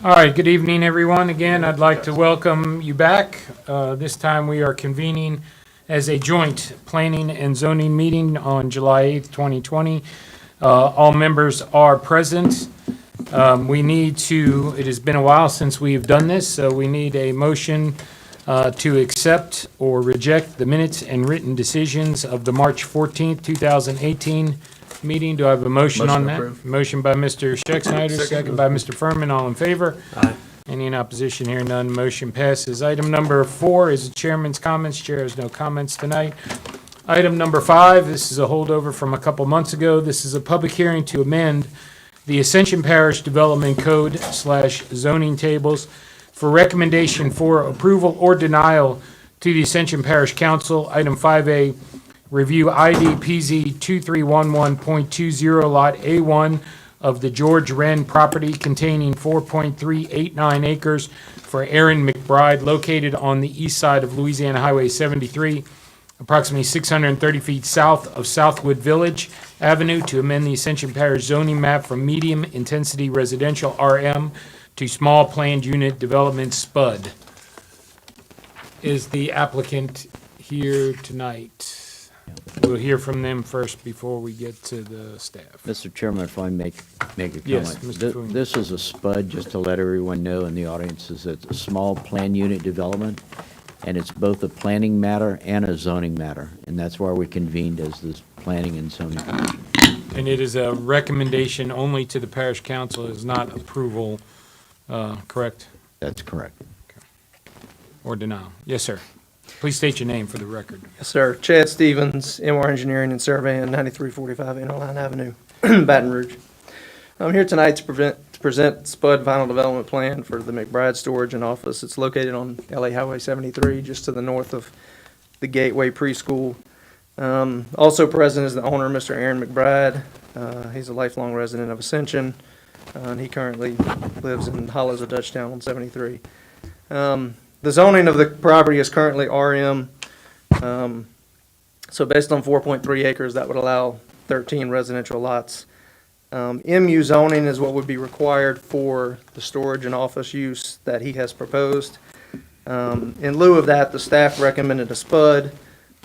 All right, good evening, everyone. Again, I'd like to welcome you back. This time we are convening as a joint planning and zoning meeting on July 8th, 2020. All members are present. It has been a while since we've done this, so we need a motion to accept or reject the minutes and written decisions of the March 14th, 2018 meeting. Do I have a motion on that? Approved. Motion by Mr. Schexnayder, second by Mr. Furman. All in favor? Aye. Any in opposition? Here none. Motion passes. Item number 4 is the chairman's comments. Chair has no comments tonight. Item number 5, this is a holdover from a couple months ago. This is a public hearing to amend the Ascension Parish Development Code / zoning tables for recommendation for approval or denial to the Ascension Parish Council. Item 5A, review Idp Z2311.20 Lot A1 of the George Wren property containing 4.389 acres for Aaron McBride, located on the east side of Louisiana Highway 73, approximately 630 feet south of Southwood Village Avenue, to amend the Ascension Parish zoning map from medium-intensity residential RM to small planned unit development SPUD. Is the applicant here tonight? We'll hear from them first before we get to the staff. Mr. Chairman, if I make a comment. Yes, Mr. Foon. This is a SPUD, just to let everyone know in the audience, is it's a small plan unit development, and it's both a planning matter and a zoning matter, and that's why we convened as this planning and zoning commission. And it is a recommendation only to the parish council, it is not approval, correct? That's correct. Or denial? Yes, sir. Please state your name for the record. Yes, sir. Chad Stevens, MR Engineering and Surveying, 9345 Interline Avenue, Baton Rouge. I'm here tonight to present SPUD final development plan for the McBride Storage and Office. It's located on LA Highway 73, just to the north of the Gateway Preschool. Also present is the owner, Mr. Aaron McBride. He's a lifelong resident of Ascension, and he currently lives in Hollows of Dutchtown on 73. The zoning of the property is currently RM. So based on 4.3 acres, that would allow 13 residential lots. MU zoning is what would be required for the storage and office use that he has proposed. In lieu of that, the staff recommended a SPUD,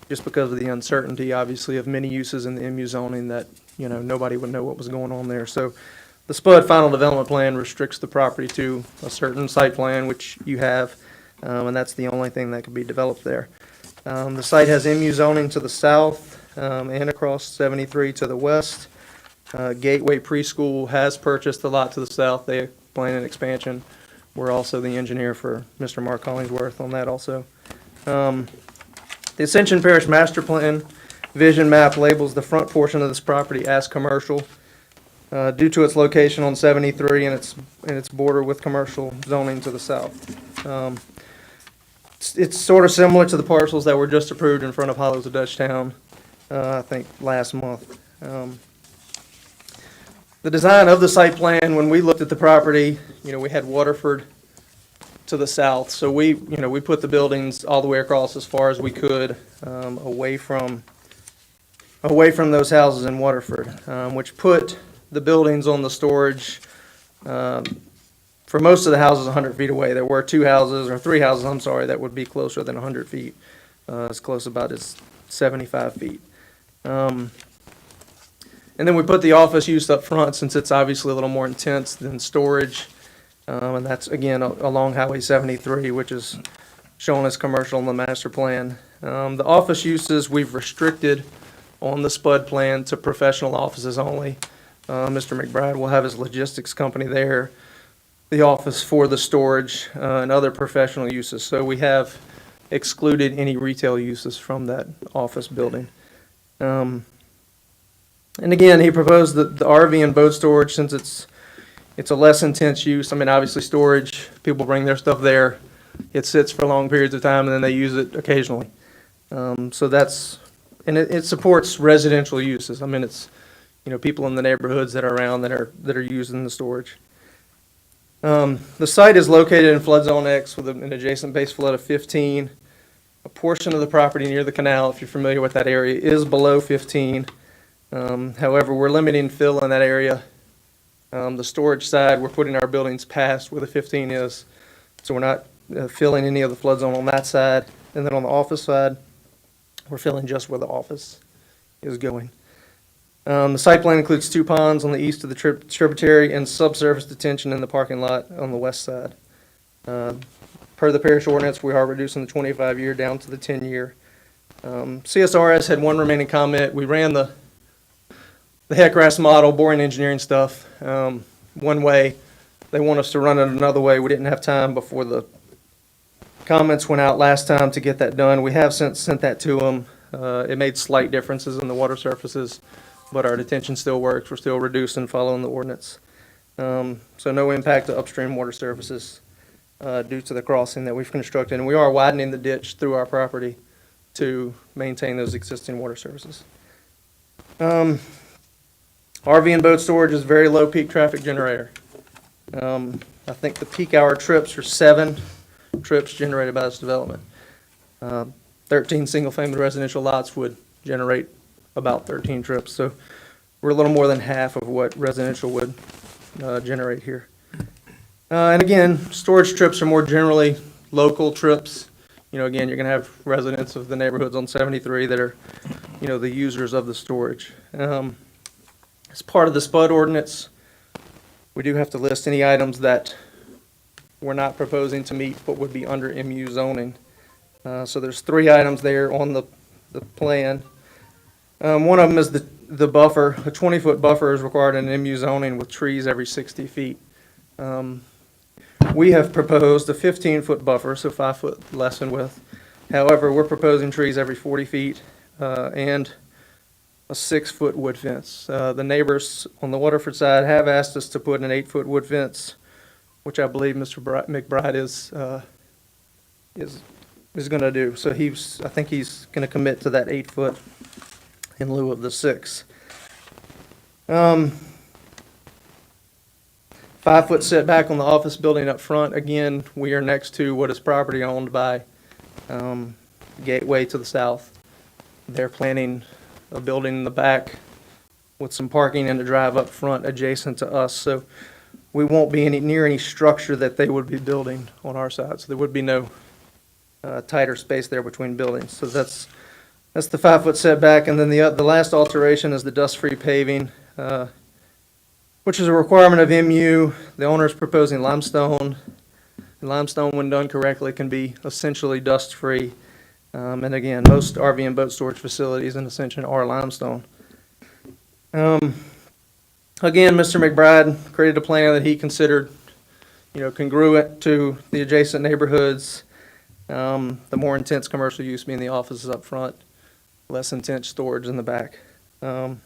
just because of the uncertainty, obviously, of many uses in the MU zoning that, nobody would know what was going on there. So the SPUD final development plan restricts the property to a certain site plan, which you have. And that's the only thing that could be developed there. The site has MU zoning to the south and across 73 to the west. Gateway Preschool has purchased the lot to the south. They plan an expansion. We're also the engineer for Mr. Mark Hollingsworth on that also. The Ascension Parish Master Plan Vision Map labels the front portion of this property as commercial due to its location on 73 and its border with commercial zoning to the south. It's sort of similar to the parcels that were just approved in front of Hollows of Dutchtown, I think last month. The design of the site plan, when we looked at the property, we had Waterford to the south, so we put the buildings all the way across as far as we could, away from those houses in Waterford, which put the buildings on the storage. For most of the houses 100 feet away. There were 3 houses, that would be closer than 100 feet. As close about as 75 feet. And then we put the office use up front, since it's obviously a little more intense than storage. And that's, again, along Highway 73, which is shown as commercial in the master plan. The office uses we've restricted on the SPUD plan to professional offices only. Mr. McBride will have his logistics company there. The office for the storage and other professional uses. So we have excluded any retail uses from that office building. And again, he proposed that the RV and boat storage, since it's a less intense use. I mean, obviously storage, people bring their stuff there. It sits for long periods of time and then they use it occasionally. So that's, and it supports residential uses. I mean, it's, people in the neighborhoods that are around that are using the storage. The site is located in flood zone X with an adjacent base flood of 15. A portion of the property near the canal, if you're familiar with that area, is below 15. However, we're limiting fill in that area The storage side, we're putting our buildings past where the 15 is, so we're not filling any of the flood zone on that side. And then on the office side, we're filling just where the office is going. The site plan includes 2 ponds on the east of the tributary and subsurface detention in the parking lot on the west side. Per the parish ordinance, we are reducing the 25-year down to the 10-year. CSRS had one remaining comment. We ran the Heckgrass model, boring engineering stuff, one way. They want us to run it another way. We didn't have time before the comments went out last time to get that done. We have since sent that to them. It made slight differences in the water surfaces, but our detention still works. We're still reducing following the ordinance. So no impact to upstream water surfaces due to the crossing that we've constructed. And we are widening the ditch through our property to maintain those existing water surfaces. RV and boat storage is a very low peak traffic generator. I think the peak hour trips are 7 trips generated by this development. 13 single-family residential lots would generate about 13 trips, so we're a little more than half of what residential would generate here. And again, storage trips are more generally local trips. You know, again, you're going to have residents of the neighborhoods on 73 that are, you know, the users of the storage. As part of the SPUD ordinance, we do have to list any items that we're not proposing to meet but would be under MU zoning. So there's 3 items there on the plan. One of them is the buffer. A 20-foot buffer is required in MU zoning with trees every 60 feet. We have proposed a 15-foot buffer, so 5 foot less in width. However, we're proposing trees every 40 feet and a 6-foot wood fence. The neighbors on the Waterford side have asked us to put an 8-foot wood fence, which I believe Mr. McBride is going to do. So I think he's going to commit to that 8-foot in lieu of the 6. 5-foot setback on the office building up front. Again, we are next to what is property owned by Gateway to the south. They're planning a building in the back with some parking and a drive up front adjacent to us. So we won't be near any structure that they would be building on our side. So there would be no tighter space there between buildings. So that's the 5-foot setback. And then the last alteration is the dust-free paving, which is a requirement of MU. The owner is proposing limestone. And limestone, when done correctly, can be essentially dust-free. And again, most RV and boat storage facilities in Ascension are limestone. Again, Mr. McBride created a plan that he considered, you know, congruent to the adjacent neighborhoods. The more intense commercial use being the offices up front, less intense storage in the back. And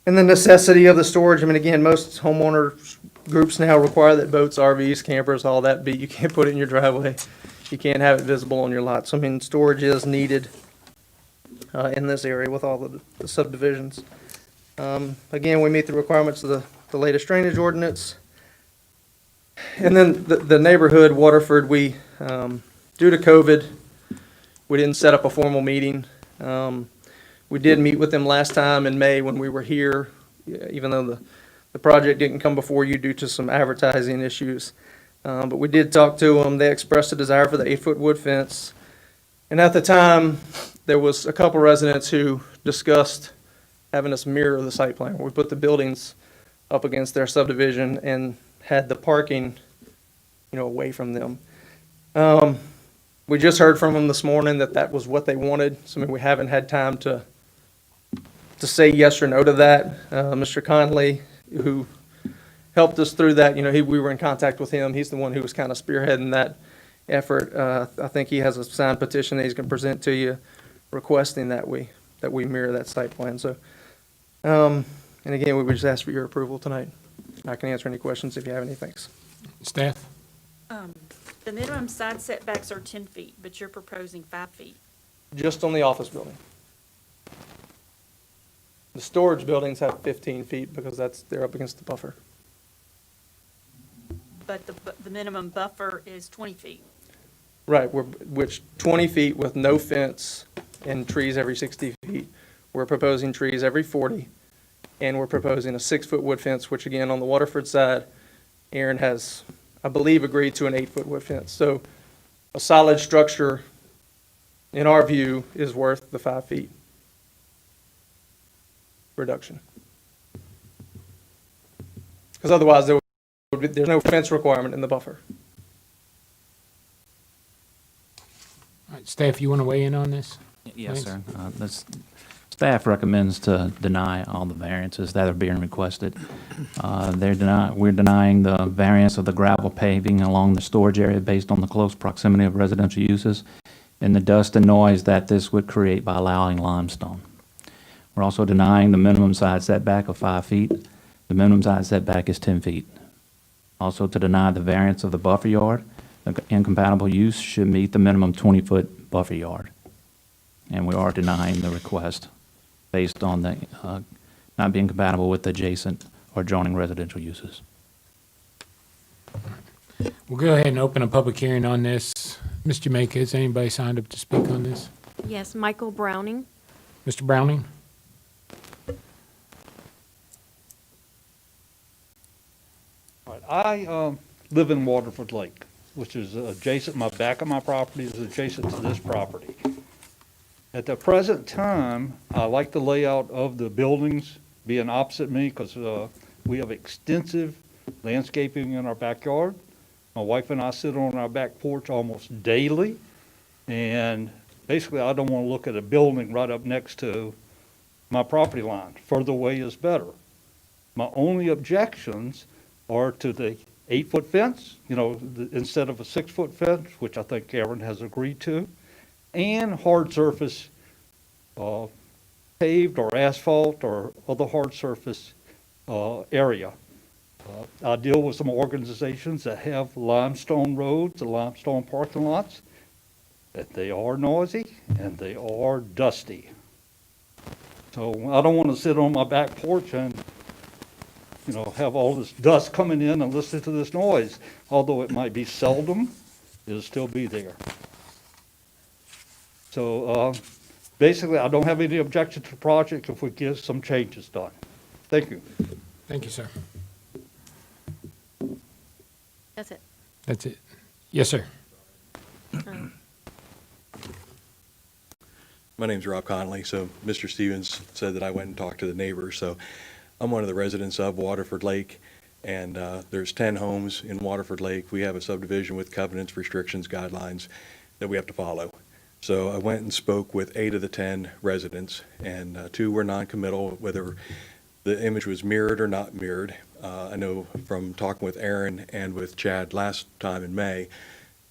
the necessity of the storage. I mean, again, most homeowner groups now require that boats, RVs, campers, all that you can't put it in your driveway. You can't have it visible on your lot. So, I mean, storage is needed in this area with all of the subdivisions. Again, we meet the requirements of the latest drainage ordinance. And then the neighborhood, Waterford, we, due to COVID, we didn't set up a formal meeting. We did meet with them last time in May when we were here, even though the project didn't come before you due to some advertising issues. But we did talk to them. They expressed a desire for the 8-foot wood fence. And at the time, there was a couple residents who discussed having us mirror the site plan, where we put the buildings up against their subdivision and had the parking, you know, away from them. We just heard from them this morning that was what they wanted. So, I mean, we haven't had time to say yes or no to that. Mr. Conley, who helped us through that, you know, we were in contact with him. He's the one who was kind of spearheading that effort. I think he has a signed petition that he's going to present to you requesting that we mirror that site plan. So, and again, we would just ask for your approval tonight. I can answer any questions if you have any. Thanks. Staff? The minimum side setbacks are 10 feet, but you're proposing 5 feet. Just on the office building. The storage buildings have 15 feet because they're up against the buffer. But the minimum buffer is 20 feet. Right, which 20 feet with no fence and trees every 60 feet. We're proposing trees every 40 and we're proposing a 6-foot wood fence, which again, on the Waterford side, Aaron has, I believe, agreed to an 8-foot wood fence. So a solid structure, in our view, is worth the 5 feet reduction. Because otherwise, there's no fence requirement in the buffer. All right, staff, you want to weigh in on this? Yes, Thanks. sir. Staff recommends to deny all the variances that are being requested. We're denying the variance of the gravel paving along the storage area based on the close proximity of residential uses and the dust and noise that this would create by allowing limestone. We're also denying the minimum side setback of 5 feet. The minimum side setback is 10 feet. Also to deny the variance of the buffer yard. The incompatible use should meet the minimum 20-foot buffer yard. And we are denying the request based on the not being compatible with adjacent or adjoining residential uses. We'll go ahead and open a public hearing on this. Ms. Jamaica, has anybody signed up to speak on this? Yes, Michael Browning. Mr. Browning? All right, I live in Waterford Lake, which is adjacent, my back of my property is adjacent to this property. At the present time, I like the layout of the buildings being opposite me because we have extensive landscaping in our backyard. My wife and I sit on our back porch almost daily, and basically I don't want to look at a building right up next to my property line. Further away is better. My only objections are to the 8-foot fence, instead of a 6-foot fence, which I think Aaron has agreed to, and hard surface, paved or asphalt or other hard surface area. I deal with some organizations that have limestone roads and limestone parking lots, that they are noisy and they are dusty. So I don't want to sit on my back porch and have all this dust coming in and listen to this noise. Although it might be seldom, it'll still be there. So basically, I don't have any objection to the project if we get some changes done. Thank you. Thank you, sir. That's it. That's it. Yes, sir. My name's Rob Conley. So Mr. Stevens said that I went and talked to the neighbors. So I'm one of the residents of Waterford Lake, and there's 10 homes in Waterford Lake. We have a subdivision with covenants, restrictions, guidelines that we have to follow. So I went and spoke with 8 of the 10 residents, and 2 were non-committal, whether the image was mirrored or not mirrored. I know from talking with Aaron and with Chad last time in May,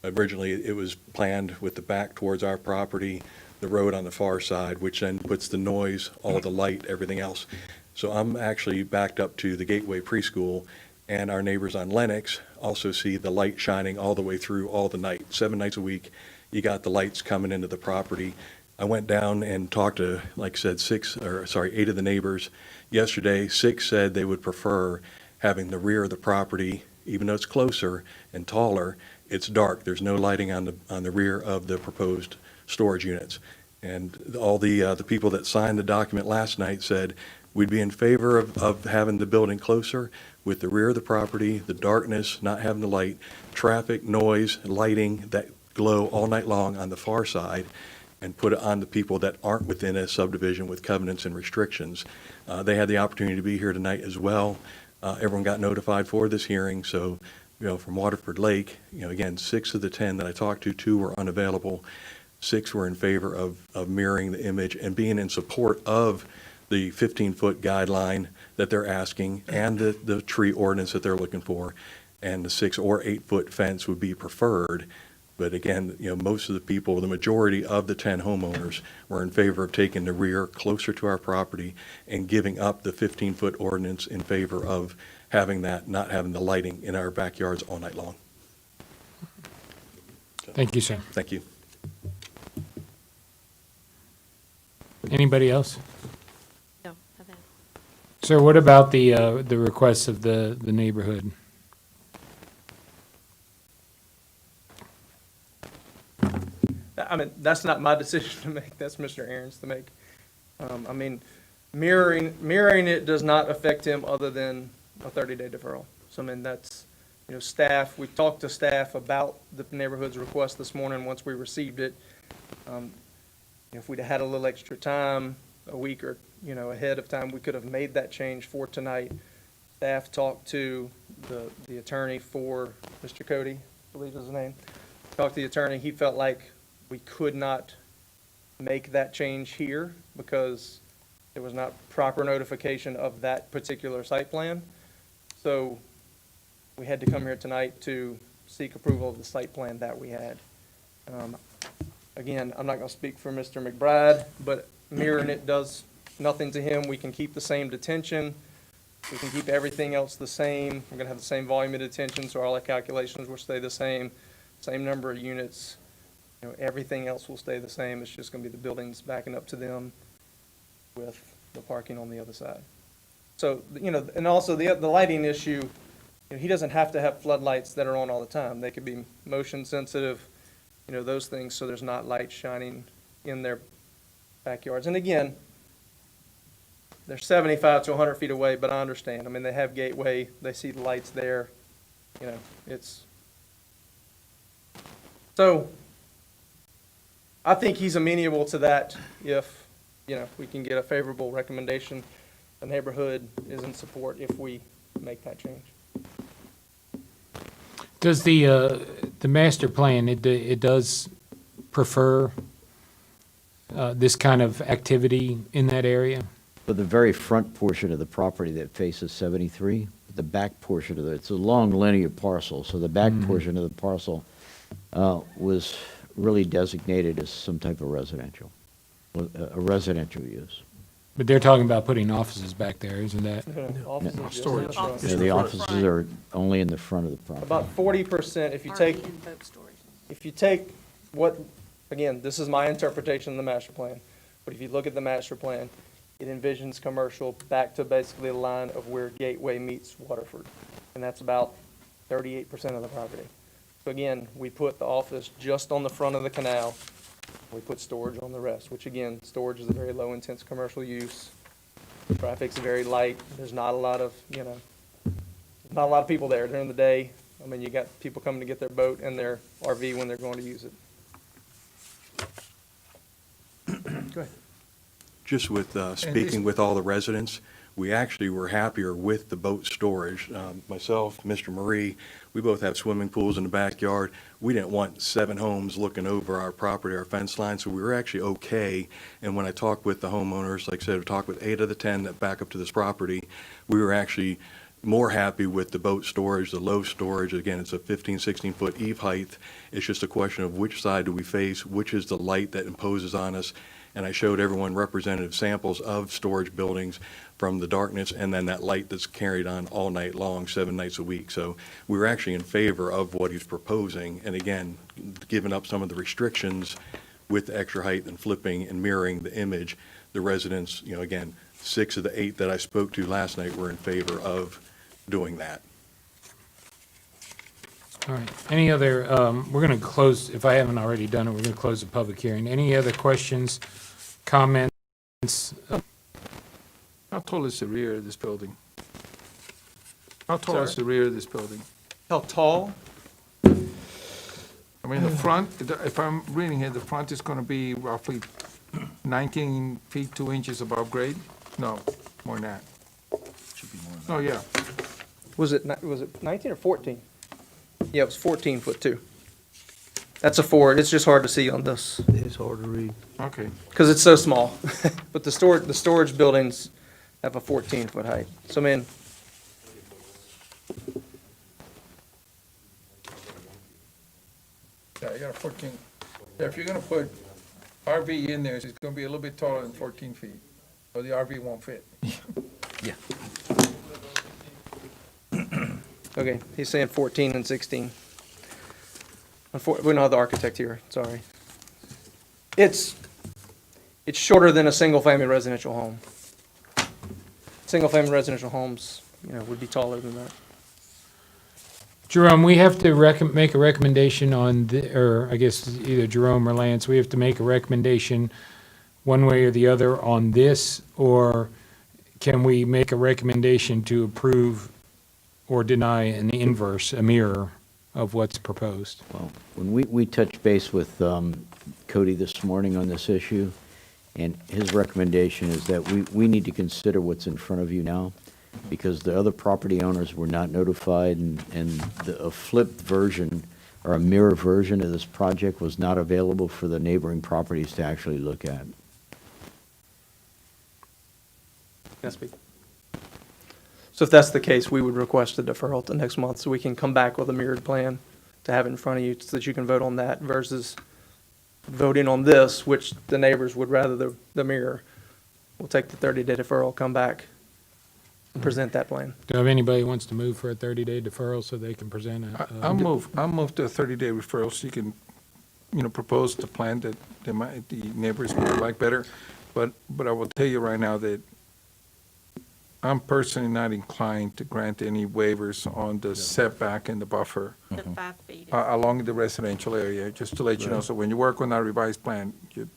originally it was planned with the back towards our property, the road on the far side, which then puts the noise, all the light, everything else. So I'm actually backed up to the Gateway Preschool, and our neighbors on Lennox also see the light shining all the way through all the night, 7 nights a week. You got the lights coming into the property. I went down and talked to, like I said, 8 of the neighbors yesterday. 6 said they would prefer having the rear of the property, even though it's closer and taller, it's dark. There's no lighting on the rear of the proposed storage units. And all the people that signed the document last night said we'd be in favor of having the building closer with the rear of the property, the darkness, not having the light, traffic, noise, lighting that glow all night long on the far side, and put it on the people that aren't within a subdivision with covenants and restrictions. They had the opportunity to be here tonight as well. Everyone got notified for this hearing, so from Waterford Lake, again, 6 of the 10 that I talked to, 2 were unavailable. 6 were in favor of mirroring the image and being in support of the 15-foot guideline that they're asking and the tree ordinance that they're looking for, and the 6 or 8-foot fence would be preferred. But again, most of the people, the majority of the 10 homeowners were in favor of taking the rear closer to our property and giving up the 15-foot ordinance in favor of having that, not having the lighting in our backyards all night long. Thank you, sir. Thank you. Anybody else? No, I've had. Sir, what about the requests of the neighborhood? I mean, that's not my decision to make, that's Mr. Aaron's to make. Mirroring it does not affect him other than a 30-day deferral. So, I mean, that's, staff, we talked to staff about the neighborhood's request this morning once we received it. If we'd had a little extra time, a week or, ahead of time, we could have made that change for tonight. Staff talked to the attorney for Mr. Cody, I believe is his name. Talked to the attorney, he felt like we could not make that change here because there was not proper notification of that particular site plan. So we had to come here tonight to seek approval of the site plan that we had. Again, I'm not going to speak for Mr. McBride, but mirroring it does nothing to him. We can keep the same detention. We can keep everything else the same. We're going to have the same volume of detention, so all our calculations will stay the same number of units. Everything else will stay the same. It's just going to be the buildings backing up to them with the parking on the other side. So, and also the lighting issue, he doesn't have to have floodlights that are on all the time. They could be motion sensitive, those things, so there's not light shining in their backyards. And again, they're 75 to 100 feet away, but I understand. I mean, they have gateway, they see the lights there, it's. So, I think he's amenable to that if, we can get a favorable recommendation. The neighborhood is in support if we make that change. Does the master plan, it does prefer this kind of activity in that area? For the very front portion of the property that faces 73, the back portion of it's a long linear parcel, so the back portion of the parcel was really designated as some type of residential, a residential use. But they're talking about putting offices back there, isn't that? Storage. Yeah, the offices are only in the front of the property. About 40%, if you RV take, and boat storage. if you take what, again, this is my interpretation of the master plan, but if you look at the master plan, it envisions commercial back to basically the line of where Gateway meets Waterford, and that's about 38% of the property. So again, we put the office just on the front of the canal. We put storage on the rest, which again, storage is a very low intense commercial use. Traffic's very light. There's not a lot of, not a lot of people there during the day. I mean, you got people coming to get their boat and their RV when they're going to use it. Go ahead. Just with speaking with all the residents, we actually were happier with the boat storage. Myself, Mr. Marie, we both have swimming pools in the backyard. We didn't want 7 homes looking over our property, our fence line, so we were actually okay. And when I talked with the homeowners, like I said, I talked with 8 of the 10 that back up to this property, we were actually more happy with the boat storage, the low storage. Again, it's a 15, 16-foot eve height. It's just a question of which side do we face, which is the light that imposes on us. And I showed everyone representative samples of storage buildings from the darkness and then that light that's carried on all night long, 7 nights a week. So we were actually in favor of what he's proposing. And again, giving up some of the restrictions with the extra height and flipping and mirroring the image, the residents, again, 6 of the 8 that I spoke to last night were in favor of doing that. All right. Any other, we're going to close, if I haven't already done it, we're going to close the public hearing. Any other questions, comments? How tall is the rear of this building? How tall is the rear of this building? How tall? I mean, the front, if I'm reading here, the front is going to be roughly 19 feet 2 inches above grade? No, more than that. Should be more than that. Oh, yeah. Was it 19 or 14? Yeah, it was 14 foot 2. That's a forward. It's just hard to see on this It's hard to read. Okay. because it's so small. But the storage buildings have a 14-foot height. So, I mean, Yeah, you got a 14. Yeah, if you're going to put RV in there, it's going to be a little bit taller than 14 feet, or the RV won't fit. okay, he's saying 14 and 16. We don't have the architect here, sorry. It's shorter than a single-family residential home. Single-family residential homes, would be taller than that. Jerome, we have to make a recommendation on, or I guess either Jerome or Lance, we have to make a recommendation one way or the other on this, or can we make a recommendation to approve or deny an inverse, a mirror of what's proposed? Well, when we touched base with Cody this morning on this issue, and his recommendation is that we need to consider what's in front of you now, because the other property owners were not notified, and a flipped version or a mirror version of this project was not available for the neighboring properties to actually look at. Can I speak? So if that's the case, we would request a deferral to next month so we can come back with a mirrored plan to have in front of you so that you can vote on that versus voting on this, which the neighbors would rather the mirror. We'll take the 30-day deferral, come back, and present that plan. Do you have anybody who wants to move for a 30-day deferral so they can present I'll move to a 30-day referral so you can, propose the plan that the neighbors would like better. But I will tell you right now that I'm personally not inclined to grant any waivers on the setback and the buffer The 5 feet. along the residential area, just to let you know. So when you work on our revised plan, you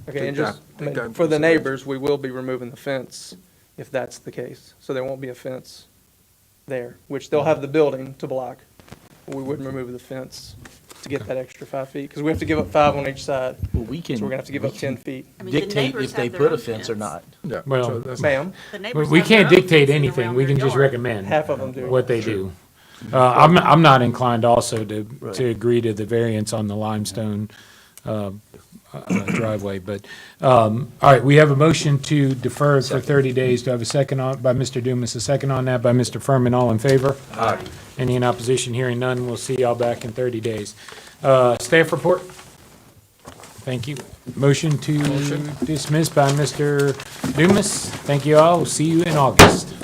Okay, and Take just, that- take that into for the consideration. neighbors, we will be removing the fence if that's the case. So there won't be a fence there, which they'll have the building to block. We wouldn't remove the fence to get that extra 5 feet, because we have to give up 5 on each side. Well, we can. So we're gonna have to give up 10 feet. I mean, the Dictate neighbors if they have their put a own fence or not. Yeah, Well, so that's- Ma'am, The neighbors We have their can't own dictate fencing anything, around we can their just yard. recommend half of them do. what they do. I'm not inclined also to Right. agree to the variance on the limestone driveway, but, all right, we have a motion to defer for 30 days. Do I have a second on, by Mr. Dumas, a second on that by Mr. Furman, all in favor? Aye. Any in opposition, hearing none, we'll see y'all back in 30 days. Staff report? Thank you. Motion to dismiss by Mr. Dumas. Thank you all, we'll see you in August.